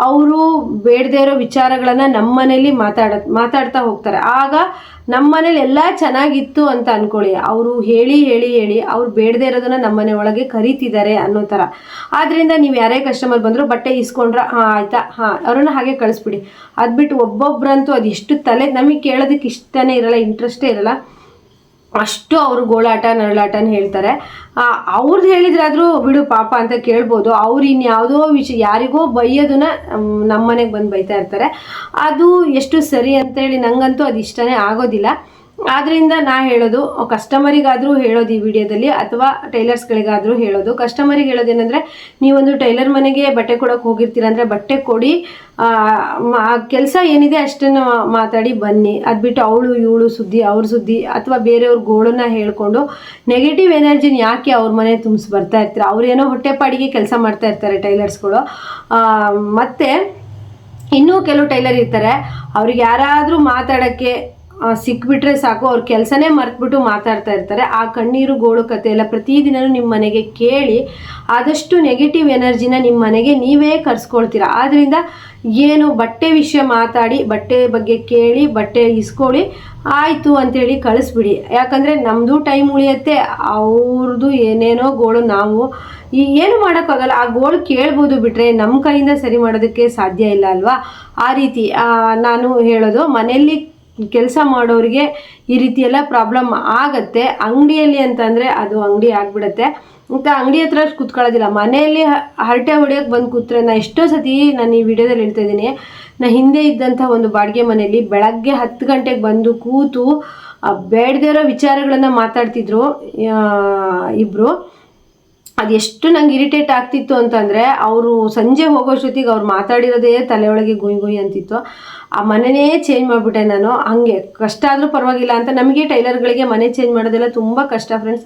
ಅವರು ಬೇಡದೇ ಇರೋ ವಿಚಾರಗಳನ್ನು ನಮ್ಮ ಮನೇಲಿ ಮಾತಾಡ್ತಾ ಹೋಗ್ತಾರೆ. ಆಗ ನಮ್ಮ ಮನೇಲಿ ಎಲ್ಲ ಚೆನ್ನಾಗಿತ್ತು ಅಂತ ಅಂದ್ಕೊಳ್ಳಿ, ಅವರು ಹೇಳಿ ಅವ್ರು ಬೇಡದೇ ಇರೋದನ್ನು ನಮ್ಮ ಮನೆ ಒಳಗೆ ಕರೀತಿದ್ದಾರೆ ಅನ್ನೋ ಥರ. ಆದ್ದರಿಂದ ನೀವು ಯಾರೇ ಕಸ್ಟಮರ್ ಬಂದರೂ ಬಟ್ಟೆ ಇಸ್ಕೊಂಡ್ರೆ ಆಯಿತಾ, ಅವ್ರನ್ನ ಹಾಗೆ ಕಳಿಸ್ಬಿಡಿ. ಅದು ಬಿಟ್ಟು ಒಬ್ಬೊಬ್ಬರಂತೂ ಅದು ಎಷ್ಟು ತಲೆ ನಮಗೆ ಕೇಳೋದಕ್ಕೆ ಇಷ್ಟನೇ ಇರಲ್ಲ, ಇಂಟ್ರೆಸ್ಟೇ ಇರಲ್ಲ, ಅಷ್ಟು ಅವರು ಗೋಳಾಟ ನರಳಾಟನ ಹೇಳ್ತಾರೆ. ಅವ್ರದ್ದು ಹೇಳಿದ್ರಾದರೂ ಬಿಡು ಪಾಪ ಅಂತ ಕೇಳ್ಬೋದು. ಅವ್ರು ಇನ್ಯಾವುದೋ ವಿಷಯ ಯಾರಿಗೋ ಬೈಯೋದನ್ನ ನಮ್ಮ ಮನೆಗೆ ಬಂದು ಬೈತಾ ಇರ್ತಾರೆ. ಅದು ಎಷ್ಟು ಸರಿ ಅಂತೇಳಿ ನನಗಂತೂ ಅದು ಇಷ್ಟನೇ ಆಗೋದಿಲ್ಲ. ಆದ್ದರಿಂದ ನಾ ಹೇಳೋದು ಕಸ್ಟಮರಿಗಾದರೂ ಹೇಳೋದು ಈ ವಿಡಿಯೋದಲ್ಲಿ, ಅಥವಾ ಟೈಲರ್ಸ್ಗಳಿಗಾದರೂ ಹೇಳೋದು. ಕಸ್ಟಮರಿಗೆ ಹೇಳೋದೇನೆಂದರೆ, ನೀವೊಂದು ಟೈಲರ್ ಮನೆಗೆ ಬಟ್ಟೆ ಕೊಡೋಕೆ ಹೋಗಿರ್ತೀರ ಅಂದರೆ ಬಟ್ಟೆ ಕೊಡಿ, ಕೆಲಸ ಏನಿದೆ ಅಷ್ಟನ್ನು ಮಾತಾಡಿ ಬನ್ನಿ. ಅದು ಬಿಟ್ಟು ಅವಳು ಇವಳು ಸುದ್ದಿ ಅವ್ರ ಸುದ್ದಿ ಅಥವಾ ಬೇರೆಯವ್ರ ಗೋಳನ್ನ ಹೇಳ್ಕೊಂಡು ನೆಗೆಟಿವ್ ಎನರ್ಜಿನ ಯಾಕೆ ಅವ್ರ ಮನೆ ತುಂಬಿಸಿ ಬರ್ತಾ ಇರ್ತೀರ. ಅವ್ರೇನೋ ಹೊಟ್ಟೆಪಾಡಿಗೆ ಕೆಲಸ ಮಾಡ್ತಾ ಇರ್ತಾರೆ ಟೈಲರ್ಸ್ಗಳು. ಮತ್ತು ಇನ್ನೂ ಕೆಲವು ಟೈಲರ್ ಇರ್ತಾರೆ, ಅವ್ರಿಗೆ ಯಾರಾದರೂ ಮಾತಾಡೋಕ್ಕೆ ಸಿಕ್ಬಿಟ್ರೆ ಸಾಕು, ಅವ್ರ ಕೆಲಸನೇ ಮರೆತುಬಿಟ್ಟು ಮಾತಾಡ್ತಾ ಇರ್ತಾರೆ. ಆ ಕಣ್ಣೀರು ಗೋಳು ಕತೆ ಎಲ್ಲ ಪ್ರತಿದಿನವೂ ನಿಮ್ಮ ಮನೆಗೆ ಕೇಳಿ ಆದಷ್ಟು ನೆಗೆಟಿವ್ ಎನರ್ಜಿನ ನಿಮ್ಮ ಮನೆಗೆ ನೀವೇ ಕರ್ಸ್ಕೊಳ್ತೀರ. ಆದ್ದರಿಂದ ಏನು ಬಟ್ಟೆ ವಿಷಯ ಮಾತಾಡಿ, ಬಟ್ಟೆ ಬಗ್ಗೆ ಕೇಳಿ, ಬಟ್ಟೆ ಇಸ್ಕೊಳ್ಳಿ, ಆಯಿತು ಅಂಥೇಳಿ ಕಳಿಸ್ಬಿಡಿ. ಯಾಕಂದರೆ ನಮ್ಮದು ಟೈಮ್ ಉಳಿಯುತ್ತೆ, ಅವ್ರದ್ದು ಏನೇನೋ ಗೋಳು ನಾವು ಏನು ಮಾಡೋಕ್ಕಾಗಲ್ಲ. ಆ ಗೋಳು ಕೇಳ್ಬೋದು, ಬಿಟ್ಟರೆ ನಮ್ಮ ಕೈಯಿಂದ ಸರಿ ಮಾಡೋದಕ್ಕೆ ಸಾಧ್ಯ ಇಲ್ಲ ಅಲ್ವಾ. ಆ ರೀತಿ ನಾನು ಹೇಳೋದು, ಮನೆಯಲ್ಲಿ ಕೆಲಸ ಮಾಡೋರಿಗೆ ಈ ರೀತಿ ಎಲ್ಲ ಪ್ರಾಬ್ಲಮ್ ಆಗತ್ತೆ. ಅಂಗಡಿಯಲ್ಲಿ ಅಂತಂದರೆ ಅದು ಅಂಗಡಿ ಆಗಿಬಿಡುತ್ತೆ. ಅಂತ ಅಂಗಡಿ ಹತ್ರ ಕೂತ್ಕೊಳ್ಳೋದಿಲ್ಲ, ಮನೆಯಲ್ಲಿ ಹರಟೆ ಹೊಡಿಯೋಕ್ಕೆ ಬಂದು ಕೂತ್ರೆ. ನಾನು ಎಷ್ಟೋ ಸತಿ ನಾನು ಈ ವಿಡಿಯೋದಲ್ಲಿ ಹೇಳ್ತಾ ಇದ್ದೀನಿ, ನಾನು ಹಿಂದೆ ಇದ್ದಂಥ ಒಂದು ಬಾಡಿಗೆ ಮನೆಯಲ್ಲಿ ಬೆಳಗ್ಗೆ 10 ಗಂಟೆಗೆ ಬಂದು ಕೂತು ಬೇಡದೇ ಇರೋ ವಿಚಾರಗಳನ್ನು ಮಾತಾಡ್ತಿದ್ರು ಇಬ್ಬರು. ಅದು ಎಷ್ಟು ನಂಗೆ ಇರಿಟೇಟ್ ಆಗ್ತಿತ್ತು ಅಂತಂದರೆ, ಅವರು ಸಂಜೆ ಹೋಗೋಷ್ಟೊತ್ತಿಗೆ ಅವ್ರು ಮಾತಾಡಿರೋದೇ ತಲೆಯೊಳಗೆ ಗುಯ್ ಅಂತಿತ್ತು. ಆ ಮನೆಯೇ ಚೇಂಜ್ ಮಾಡಿಬಿಟ್ಟೆ ನಾನು. ಹಾಗೆ ಕಷ್ಟ ಆದರೂ ಪರವಾಗಿಲ್ಲ ಅಂತ, ನಮಗೆ ಟೈಲರ್ಗಳಿಗೆ ಮನೆ ಚೇಂಜ್ ಮಾಡೋದೆಲ್ಲ ತುಂಬ ಕಷ್ಟ ಫ್ರೆಂಡ್ಸ್.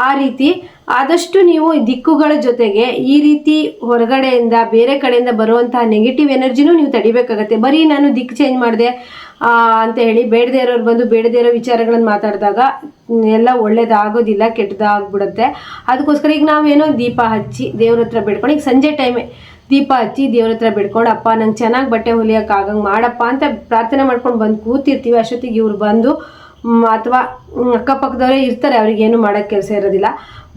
ಆ ರೀತಿ ಆದಷ್ಟು ನೀವು ದಿಕ್ಕುಗಳ ಜೊತೆಗೆ ಈ ರೀತಿ ಹೊರಗಡೆಯಿಂದ ಬೇರೆ ಕಡೆಯಿಂದ ಬರುವಂತಹ ನೆಗೆಟಿವ್ ಎನರ್ಜಿನೂ ನೀವು ತಡಿಬೇಕಾಗತ್ತೆ. ಬರೀ ನಾನು ದಿಕ್ಕು ಚೇಂಜ್ ಮಾಡಿದೆ ಅಂತ ಹೇಳಿ ಬೇಡದೇ ಇರೋರು ಬಂದು ಬೇಡದೇ ಇರೋ ವಿಚಾರಗಳನ್ನು ಮಾತಾಡಿದಾಗ ಎಲ್ಲ ಒಳ್ಳೇದಾಗೋದಿಲ್ಲ, ಕೆಟ್ಟದಾಗ್ಬಿಡುತ್ತೆ. ಅದಕ್ಕೋಸ್ಕರ ಈಗ ನಾವೇನೋ ದೀಪ ಹಚ್ಚಿ ದೇವ್ರ ಹತ್ರ ಬೇಡ್ಕೊಂಡು, ಈಗ ಸಂಜೆ ಟೈಮೇ ದೀಪ ಹಚ್ಚಿ ದೇವ್ರ ಹತ್ರ ಬೇಡ್ಕೊಂಡು, ಅಪ್ಪ ನಂಗೆ ಚೆನ್ನಾಗಿ ಬಟ್ಟೆ ಹೊಲಿಯೋಕ್ಕಾಗಂಗೆ ಮಾಡಪ್ಪ ಅಂತ ಪ್ರಾರ್ಥನೆ ಮಾಡ್ಕೊಂಡು ಬಂದು ಕೂತಿರ್ತೀವಿ. ಅಷ್ಟೊತ್ತಿಗೆ ಇವ್ರು ಬಂದು ಅಥವಾ ಅಕ್ಕಪಕ್ಕದವರೇ ಇರ್ತಾರೆ, ಅವ್ರಿಗೇನು ಮಾಡೋಕ್ಕೆ ಕೆಲಸ ಇರೋದಿಲ್ಲ,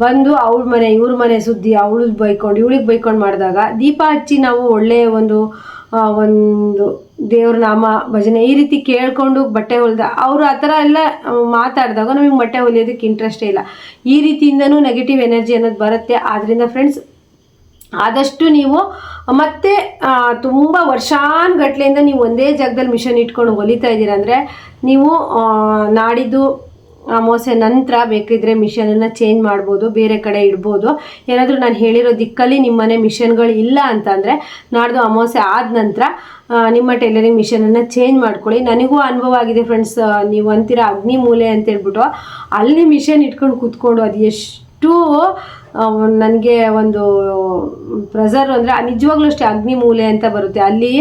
ಬಂದು ಅವ್ರ ಮನೆ ಇವ್ರ ಮನೆ ಸುದ್ದಿ, ಅವಳು ಬೈಕೊಂಡು ಇವಳಿಗೆ ಬೈಕೊಂಡು ಮಾಡಿದಾಗ, ದೀಪ ಹಚ್ಚಿ ನಾವು ಒಳ್ಳೆಯ ಒಂದು ದೇವ್ರ ನಾಮ ಭಜನೆ ಈ ರೀತಿ ಕೇಳ್ಕೊಂಡು ಬಟ್ಟೆ ಹೊಲಿದ ಅವರು ಆ ಥರ ಎಲ್ಲ ಮಾತಾಡಿದಾಗ ನಮಗೆ ಬಟ್ಟೆ ಹೊಲಿಯೋದಕ್ಕೆ ಇಂಟ್ರೆಸ್ಟೇ ಇಲ್ಲ. ಈ ರೀತಿಯಿಂದನೂ ನೆಗೆಟಿವ್ ಎನರ್ಜಿ ಅನ್ನೋದು ಬರುತ್ತೆ. ಆದ್ದರಿಂದ ಫ್ರೆಂಡ್ಸ್, ಆದಷ್ಟು ನೀವು ಮತ್ತೆ ತುಂಬ ವರ್ಷಾನುಗಟ್ಲೆಯಿಂದ ನೀವು ಒಂದೇ ಜಾಗದಲ್ಲಿ ಮಿಷನ್ ಇಟ್ಕೊಂಡು ಹೊಲಿತಾ ಇದ್ದೀರ ಅಂದರೆ, ನೀವು ನಾಡಿದ್ದು ಅಮಾವಾಸ್ಯೆ ನಂತರ ಬೇಕಿದ್ರೆ ಮಿಷನನ್ನು ಚೇಂಜ್ ಮಾಡ್ಬೋದು, ಬೇರೆ ಕಡೆ ಇಡ್ಬೋದು. ಏನಾದರೂ ನಾನು ಹೇಳಿರೋ ದಿಕ್ಕಲ್ಲಿ ನಿಮ್ಮನೆ ಮಿಷನ್ಗಳು ಇಲ್ಲ ಅಂತಂದರೆ, ನಾಡ್ದು ಅಮಾವಾಸ್ಯೆ ಆದ ನಂತರ ನಿಮ್ಮ ಟೈಲರಿಂಗ್ ಮಿಷನನ್ನು ಚೇಂಜ್ ಮಾಡ್ಕೊಳ್ಳಿ. ನನಗೂ ಅನುಭವ ಆಗಿದೆ ಫ್ರೆಂಡ್ಸ್. ನೀವು ಅಂತೀರ ಅಗ್ನಿ ಮೂಲೆ ಅಂತೇಳ್ಬಿಟ್ಟು ಅಲ್ಲಿ ಮಿಷನ್ ಇಟ್ಕೊಂಡು ಕೂತ್ಕೊಂಡು ಅದು ಎಷ್ಟು ನನಗೆ ಒಂದು ಪ್ರೆಸರ್ ಅಂದರೆ, ನಿಜವಾಗ್ಲೂ ಅಷ್ಟೇ ಅಗ್ನಿ ಮೂಲೆ ಅಂತ ಬರುತ್ತೆ ಅಲ್ಲಿ.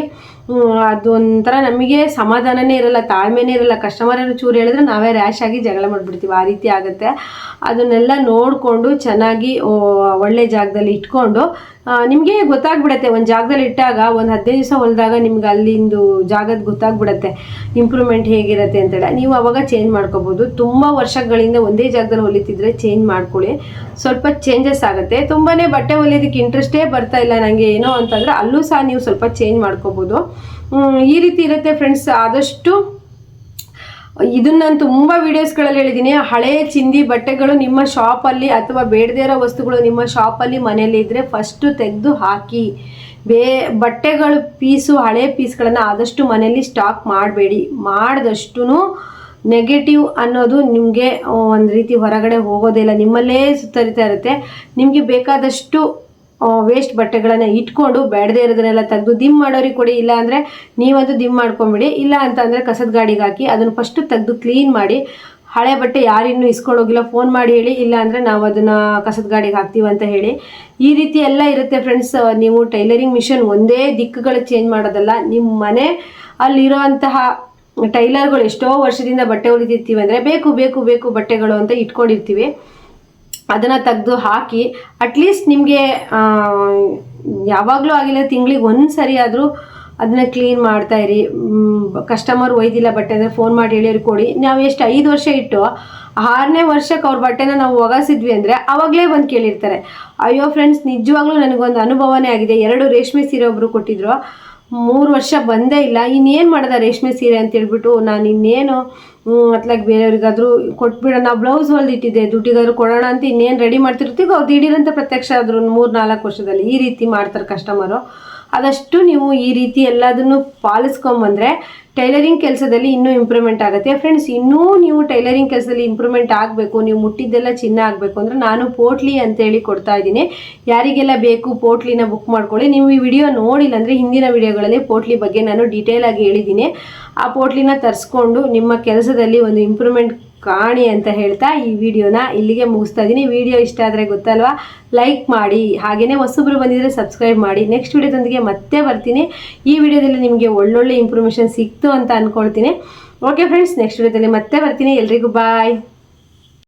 ಅದೊಂಥರ ನಮಗೆ ಸಮಾಧಾನನೇ ಇರಲ್ಲ, ತಾಳ್ಮೆನೇ ಇರಲ್ಲ. ಕಸ್ಟಮರ್ ಏನೋ ಚೂರು ಹೇಳಿದ್ರೆ ನಾವೇ ರ್ಯಾಶ್ ಆಗಿ ಜಗಳ ಮಾಡಿಬಿಡ್ತೀವಿ, ಆ ರೀತಿ ಆಗುತ್ತೆ. ಅದನ್ನೆಲ್ಲ ನೋಡಿಕೊಂಡು ಚೆನ್ನಾಗಿ ಒಳ್ಳೆ ಜಾಗದಲ್ಲಿ ಇಟ್ಕೊಂಡು ನಿಮಗೆ ಗೊತ್ತಾಗ್ಬಿಡತ್ತೆ. ಒಂದು ಜಾಗದಲ್ಲಿ ಇಟ್ಟಾಗ ಒಂದು 15 ದಿವಸ ಹೊಲಿದಾಗ ನಿಮ್ಗೆ ಅಲ್ಲಿಂದು ಜಾಗದ ಗೊತ್ತಾಗ್ಬಿಡತ್ತೆ ಇಂಪ್ರೂವ್ಮೆಂಟ್ ಹೇಗಿರುತ್ತೆ ಅಂತೇಳಿ. ನೀವು ಅವಾಗ ಚೇಂಜ್ ಮಾಡ್ಕೋಬೋದು. ತುಂಬ ವರ್ಷಗಳಿಂದ ಒಂದೇ ಜಾಗದಲ್ಲಿ ಹೊಲಿತಿದ್ರೆ ಚೇಂಜ್ ಮಾಡ್ಕೊಳ್ಳಿ, ಸ್ವಲ್ಪ ಚೇಂಜಸ್ ಆಗುತ್ತೆ. ತುಂಬಾ ಬಟ್ಟೆ ಹೊಲಿಯೋದಕ್ಕೆ ಇಂಟ್ರೆಸ್ಟೇ ಬರ್ತಾ ಇಲ್ಲ ನನಗೆ ಏನೋ ಅಂತಂದರೆ ಅಲ್ಲೂ ಸಹ ನೀವು ಸ್ವಲ್ಪ ಚೇಂಜ್ ಮಾಡ್ಕೋಬೋದು. ಈ ರೀತಿ ಇರುತ್ತೆ ಫ್ರೆಂಡ್ಸ್. ಆದಷ್ಟು ಇದನ್ನು ನಾನು ತುಂಬ ವೀಡಿಯೋಸ್ಗಳಲ್ಲಿ ಹೇಳಿದ್ದೀನಿ. ಹಳೆ ಚಿಂದಿ ಬಟ್ಟೆಗಳು ನಿಮ್ಮ ಶಾಪಲ್ಲಿ ಅಥವಾ ಬೇಡದೇ ಇರೋ ವಸ್ತುಗಳು ನಿಮ್ಮ ಶಾಪಲ್ಲಿ ಮನೆಯಲ್ಲಿ ಇದ್ದರೆ ಫಸ್ಟು ತೆಗೆದು ಹಾಕಿ. ಬಟ್ಟೆಗಳು ಪೀಸು ಹಳೆ ಪೀಸ್ಗಳನ್ನು ಆದಷ್ಟು ಮನೆಯಲ್ಲಿ ಸ್ಟಾಕ್ ಮಾಡಬೇಡಿ. ಮಾಡಿದಷ್ಟು ನೆಗೆಟಿವ್ ಅನ್ನೋದು ನಿಮಗೆ ಒಂದು ರೀತಿ ಹೊರಗಡೆ ಹೋಗೋದಿಲ್ಲ, ನಿಮ್ಮಲ್ಲೇ ಸುತ್ತರಿತಾ ಇರುತ್ತೆ. ನಿಮಗೆ ಬೇಕಾದಷ್ಟು ವೇಸ್ಟ್ ಬಟ್ಟೆಗಳನ್ನು ಇಟ್ಕೊಂಡು ಬೇಡದೇ ಇರೋದನ್ನೆಲ್ಲ ತೆಗೆದು ದಿಮ್ ಮಾಡೋರಿಗೆ ಕೊಡಿ. ಇಲ್ಲ ಅಂದರೆ ನೀವಂತೂ ದಿಮ್ ಮಾಡ್ಕೊಂಬಿಡಿ. ಇಲ್ಲ ಅಂತಂದರೆ ಕಸದ ಗಾಡಿಗೆ ಹಾಕಿ ಅದನ್ನು ಫಸ್ಟು ತೆಗೆದು ಕ್ಲೀನ್ ಮಾಡಿ. ಹಳೆ ಬಟ್ಟೆ ಯಾರಿನ್ನೂ ಇಸ್ಕೊಂಡೋಗಿಲ್ಲ ಫೋನ್ ಮಾಡಿ ಹೇಳಿ, ಇಲ್ಲ ಅಂದರೆ ನಾವು ಅದನ್ನು ಕಸದ ಗಾಡಿಗೆ ಹಾಕ್ತೀವಿ ಅಂತ ಹೇಳಿ. ಈ ರೀತಿ ಎಲ್ಲ ಇರುತ್ತೆ ಫ್ರೆಂಡ್ಸ್. ನೀವು ಟೈಲರಿಂಗ್ ಮಿಷನ್ ಒಂದೇ ದಿಕ್ಕುಗಳು ಚೇಂಜ್ ಮಾಡೋದಲ್ಲ, ನಿಮ್ಮ ಮನೆ ಅಲ್ಲಿರೋಂತಹ ಟೈಲರ್ಗಳು ಎಷ್ಟೋ ವರ್ಷದಿಂದ ಬಟ್ಟೆ ಹೊಲಿತಿರ್ತೀವಿ ಅಂದರೆ ಬೇಕು ಬೇಕು ಬೇಕು ಬಟ್ಟೆಗಳು ಅಂತ ಇಟ್ಕೊಂಡಿರ್ತೀವಿ. ಅದನ್ನು ತೆಗೆದು ಹಾಕಿ ಅಟ್ಲೀಸ್ಟ್ ನಿಮಗೆ ಯಾವಾಗಲೂ ಆಗಿಲ್ಲ ತಿಂಗಳಿಗೆ ಒಂದು ಸರಿ ಆದರೂ ಅದನ್ನ ಕ್ಲೀನ್ ಮಾಡ್ತಾಯಿರಿ. ಕಸ್ಟಮರ್ ಒಯ್ದಿಲ್ಲ ಬಟ್ಟೆ ಅಂದರೆ ಫೋನ್ ಮಾಡಿ ಹೇಳಿರಿ ಕೊಡಿ. ನಾವು ಎಷ್ಟು 5 ವರ್ಷ ಇಟ್ಟು 6ನೇ ವರ್ಷಕ್ಕೆ ಅವ್ರ ಬಟ್ಟೆನ ನಾವು ಒಗಾಸಿದ್ವಿ ಅಂದರೆ ಆವಾಗಲೇ ಬಂದು ಕೇಳಿರ್ತಾರೆ. ಅಯ್ಯೋ ಫ್ರೆಂಡ್ಸ್, ನಿಜವಾಗ್ಲೂ ನನಗೊಂದು ಅನುಭವನೇ ಆಗಿದೆ. 2 ರೇಷ್ಮೆ ಸೀರೆ ಒಬ್ಬರು ಕೊಟ್ಟಿದ್ರು, 3 ವರ್ಷ ಬಂದೇ ಇಲ್ಲ. ಇನ್ನೇನು ಮಾಡೋದ ರೇಷ್ಮೆ ಸೀರೆ ಅಂತೇಳ್ಬಿಟ್ಟು ನಾನು ಇನ್ನೇನು ಅತ್ಲಾಗ ಬೇರೆಯವ್ರಿಗಾದರೂ ಕೊಟ್ಬಿಡೋಣ, ಬ್ಲೌಸ್ ಹೊಲ್ದಿಟ್ಟಿದ್ದೆ ದುಡ್ಡಿಗಾದ್ರೂ ಕೊಡೋಣ ಅಂತ ಇನ್ನೇನು ರೆಡಿ ಮಾಡ್ತಿರ್ತೀವಿ. ಅವ್ರು ದಿಢೀರಂತ ಪ್ರತ್ಯಕ್ಷ ಆದರೂ 3-4 ವರ್ಷದಲ್ಲಿ ಈ ರೀತಿ ಮಾಡ್ತಾರೆ ಕಸ್ಟಮರು. ಆದಷ್ಟು ನೀವು ಈ ರೀತಿ ಎಲ್ಲದನ್ನು ಪಾಲಿಸ್ಕೊಂಬಂದರೆ ಟೈಲರಿಂಗ್ ಕೆಲಸದಲ್ಲಿ ಇನ್ನೂ ಇಂಪ್ರೂವ್ಮೆಂಟ್ ಆಗುತ್ತೆ ಫ್ರೆಂಡ್ಸ್. ಇನ್ನೂ ನೀವು ಟೈಲರಿಂಗ್ ಕೆಲಸದಲ್ಲಿ ಇಂಪ್ರೂವ್ಮೆಂಟ್ ಆಗಬೇಕು, ನೀವು ಮುಟ್ಟಿದ್ದೆಲ್ಲ ಚಿನ್ನ ಆಗಬೇಕು ಅಂದರೆ ನಾನು ಪೋಟ್ಲಿ ಅಂತೇಳಿ ಕೊಡ್ತಾ ಇದ್ದೀನಿ. ಯಾರಿಗೆಲ್ಲ ಬೇಕು ಪೋಟ್ಲಿನ ಬುಕ್ ಮಾಡ್ಕೊಳ್ಳಿ. ನೀವು ಈ ವಿಡಿಯೋ ನೋಡಿಲ್ಲ ಅಂದರೆ ಹಿಂದಿನ ವಿಡಿಯೋಗಳಲ್ಲಿ ಪೋಟ್ಲಿ ಬಗ್ಗೆ ನಾನು ಡೀಟೇಲ್ ಆಗಿ ಹೇಳಿದ್ದೀನಿ. ಆ ಪೋಟ್ಲಿನ ತರಿಸ್ಕೊಂಡು ನಿಮ್ಮ ಕೆಲಸದಲ್ಲಿ ಒಂದು ಇಂಪ್ರೂವ್ಮೆಂಟ್ ಕಾಣಿ ಅಂತ ಹೇಳ್ತಾ ಈ ವಿಡಿಯೋನ ಇಲ್ಲಿಗೆ ಮುಗಿಸ್ತಾ ಇದ್ದೀನಿ. ವಿಡಿಯೋ ಇಷ್ಟ ಆದರೆ ಗೊತ್ತಲ್ವಾ, ಲೈಕ್ ಮಾಡಿ, ಹಾಗೆಯೇ ಹೊಸಬ್ರು ಬಂದಿದ್ರೆ ಸಬ್ಸ್ಕ್ರೈಬ್ ಮಾಡಿ. ನೆಕ್ಸ್ಟ್ ವಿಡಿಯೋದೊಂದಿಗೆ ಮತ್ತೆ ಬರ್ತೀನಿ. ಈ ವಿಡಿಯೋದಲ್ಲಿ ನಿಮಗೆ ಒಳ್ಳೊಳ್ಳೆ ಇನ್ಫಾರ್ಮೇಷನ್ ಸಿಕ್ತು ಅಂತ ಅಂದ್ಕೊಳ್ತೀನಿ. ಓಕೆ ಫ್ರೆಂಡ್ಸ್, ನೆಕ್ಸ್ಟ್ ವಿಡಿಯೋದಲ್ಲಿ ಮತ್ತೆ ಬರ್ತೀನಿ. ಎಲ್ರಿಗೂ ಬಾಯ್.